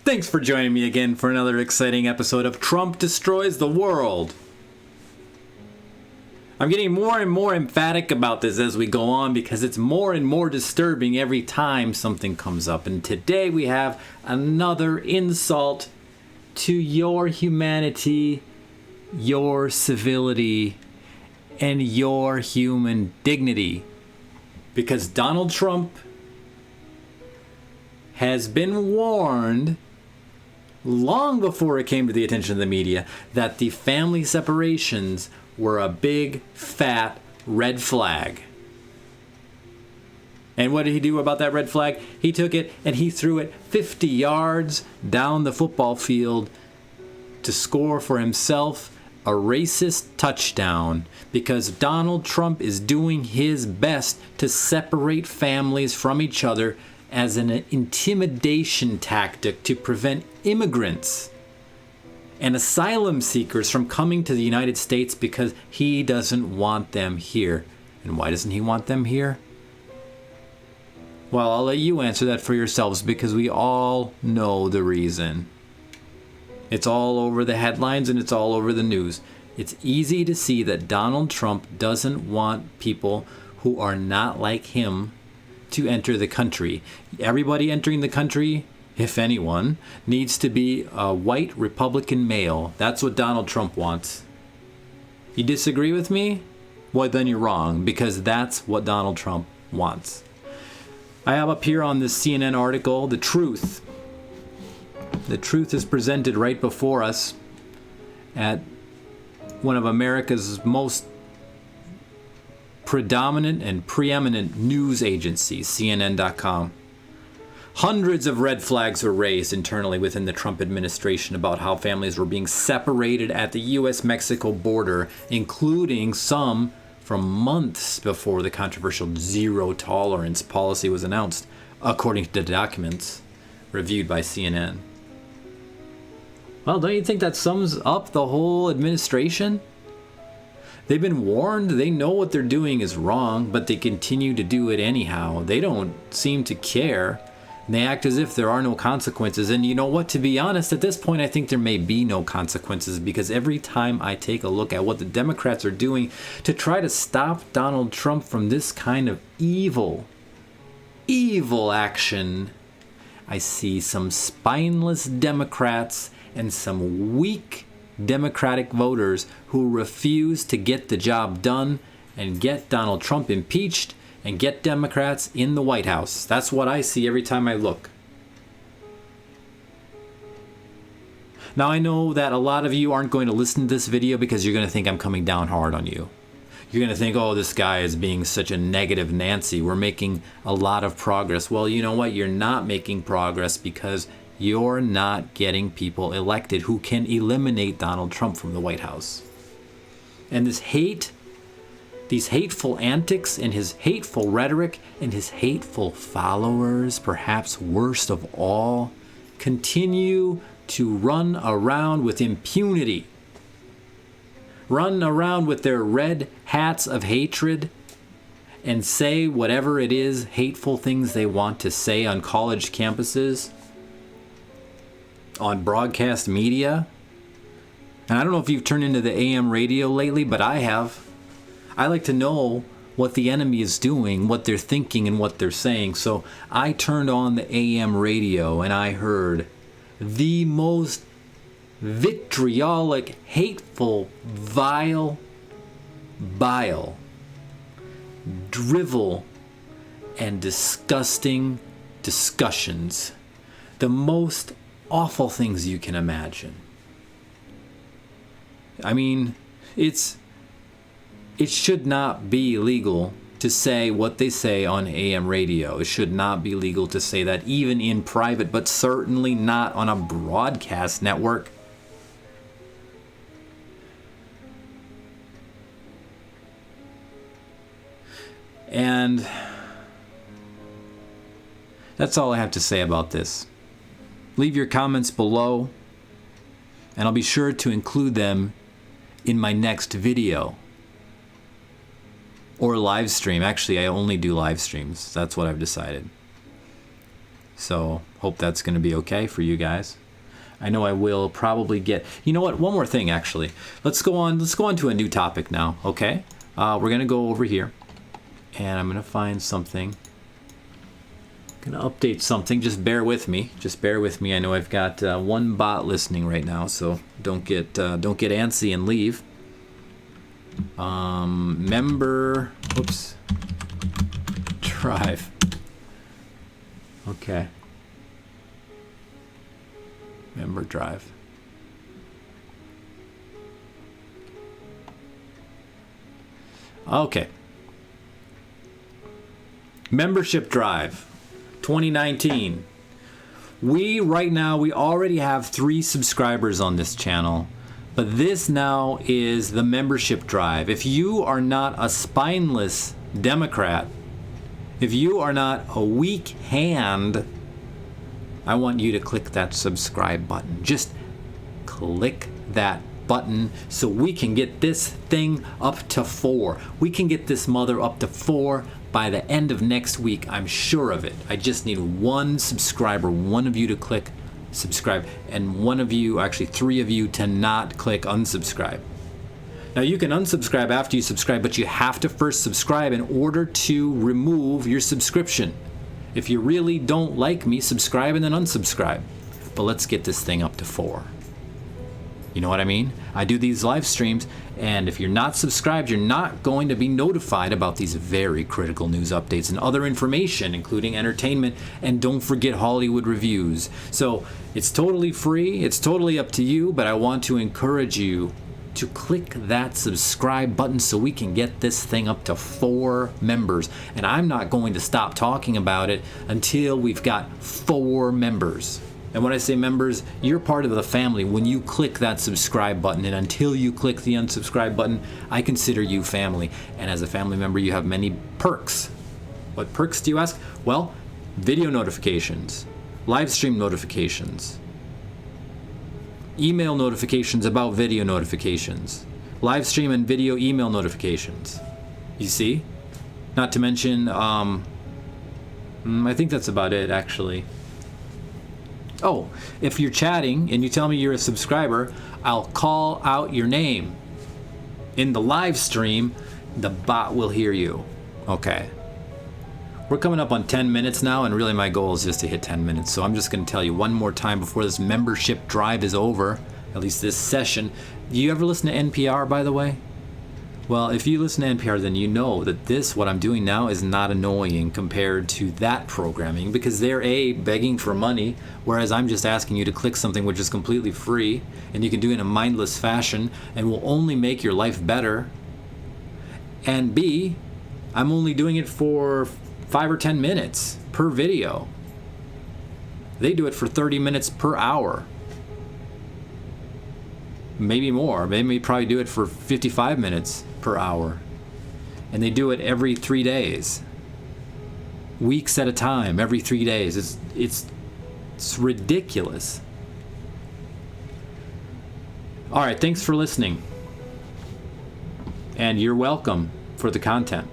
Thanks for joining me again for another exciting episode of Trump Destroys the World. I'm getting more and more emphatic about this as we go on because it's more and more disturbing every time something comes up. And today we have another insult to your humanity, your civility, and your human dignity. Because Donald Trump has been warned long before it came to the attention of the media that the family separations were a big, fat red flag. And what did he do about that red flag? He took it and he threw it 50 yards down the football field to score for himself a racist touchdown because Donald Trump is doing his best to separate families from each other as an intimidation tactic to prevent immigrants and asylum seekers from coming to the United States because he doesn't want them here. And why doesn't he want them here? Well, I'll let you answer that for yourselves because we all know the reason. It's all over the headlines and it's all over the news. It's easy to see that Donald Trump doesn't want people who are not like him to enter the country. Everybody entering the country, if anyone, needs to be a white Republican male. That's what Donald Trump wants. You disagree with me? Well, then you're wrong, because that's what Donald Trump wants. I have up here on this CNN article, the truth. The truth is presented right before us at one of America's most predominant and preeminent news agencies, CNN.com. Hundreds of red flags were raised internally within the Trump administration about how families were being separated at the U.S.-Mexico border, including some from months before the controversial zero-tolerance policy was announced, according to the documents reviewed by CNN. Well, don't you think that sums up the whole administration? They've been warned, they know what they're doing is wrong, but they continue to do it anyhow. They don't seem to care. They act as if there are no consequences. And you know what? To be honest, at this point, I think there may be no consequences because every time I take a look at what the Democrats are doing to try to stop Donald Trump from this kind of evil action, I see some spineless Democrats and some weak Democratic voters who refuse to get the job done and get Donald Trump impeached and get Democrats in the White House. That's what I see every time I look. Now I know that a lot of you aren't going to listen to this video because you're going to think I'm coming down hard on you. You're going to think, oh, this guy is being such a negative Nancy. We're making a lot of progress. Well, you know what? You're not making progress because you're not getting people elected who can eliminate Donald Trump from the White House. And this hate, these hateful antics and his hateful rhetoric and his hateful followers, perhaps worst of all, continue to run around with impunity. Run around with their red hats of hatred and say whatever it is, hateful things they want to say on college campuses, on broadcast media. And I don't know if you've turned into the AM radio lately, but I have. I like to know what the enemy is doing, what they're thinking, and what they're saying. So I turned on the AM radio and I heard the most vitriolic, hateful, vile, drivel, and disgusting discussions. The most awful things you can imagine. I mean, it should not be legal to say what they say on AM radio. It should not be legal to say that even in private, but certainly not on a broadcast network. And that's all I have to say about this. Leave your comments below, and I'll be sure to include them in my next video. Or live stream. Actually, I only do live streams. That's what I've decided. So hope that's going to be okay for you guys. I know I will probably get, you know what, one more thing actually. Let's go on to a new topic now, okay? We're going to go over here and I'm going to find something. I'm going to update something. Just bear with me. I know I've got one bot listening right now, so don't get antsy and leave. Member, oops, drive. Okay. Member drive. Okay. Membership drive 2019. We already have 3 subscribers on this channel, but this now is the membership drive. If you are not a spineless Democrat, if you are not a weak hand, I want you to click that subscribe button. Just click that button so we can get this thing up to 4. We can get this mother up to 4 by the end of next week. I'm sure of it. I just need 1 subscriber, one of you to click subscribe, and one of you, actually 3 of you, to not click unsubscribe. Now you can unsubscribe after you subscribe, but you have to first subscribe in order to remove your subscription. If you really don't like me, subscribe and then unsubscribe. But let's get this thing up to 4. You know what I mean? I do these live streams, and if you're not subscribed, you're not going to be notified about these very critical news updates and other information, including entertainment, and don't forget Hollywood reviews. So it's totally free, it's totally up to you, but I want to encourage you to click that subscribe button so we can get this thing up to 4 members. And I'm not going to stop talking about it until we've got 4 members. And when I say members, you're part of the family when you click that subscribe button. And until you click the unsubscribe button, I consider you family. And as a family member, you have many perks. What perks do you ask? Well, video notifications, live stream notifications, email notifications about video notifications, live stream and video email notifications. You see? Not to mention, I think that's about it actually. Oh, if you're chatting and you tell me you're a subscriber, I'll call out your name. In the live stream, the bot will hear you. Okay. We're coming up on 10 minutes now, and really my goal is just to hit 10 minutes. So I'm just going to tell you one more time before this membership drive is over, at least this session. Do you ever listen to NPR, by the way? Well, if you listen to NPR, then you know that what I'm doing now is not annoying compared to that programming, because they're begging for money, whereas I'm just asking you to click something which is completely free, and you can do it in a mindless fashion and will only make your life better. And B, I'm only doing it for 5 or 10 minutes per video. They do it for 30 minutes per hour. Maybe more. They probably do it for 55 minutes per hour. And they do it every 3 days. Weeks at a time, every 3 days. It's ridiculous. All right, thanks for listening. And you're welcome for the content.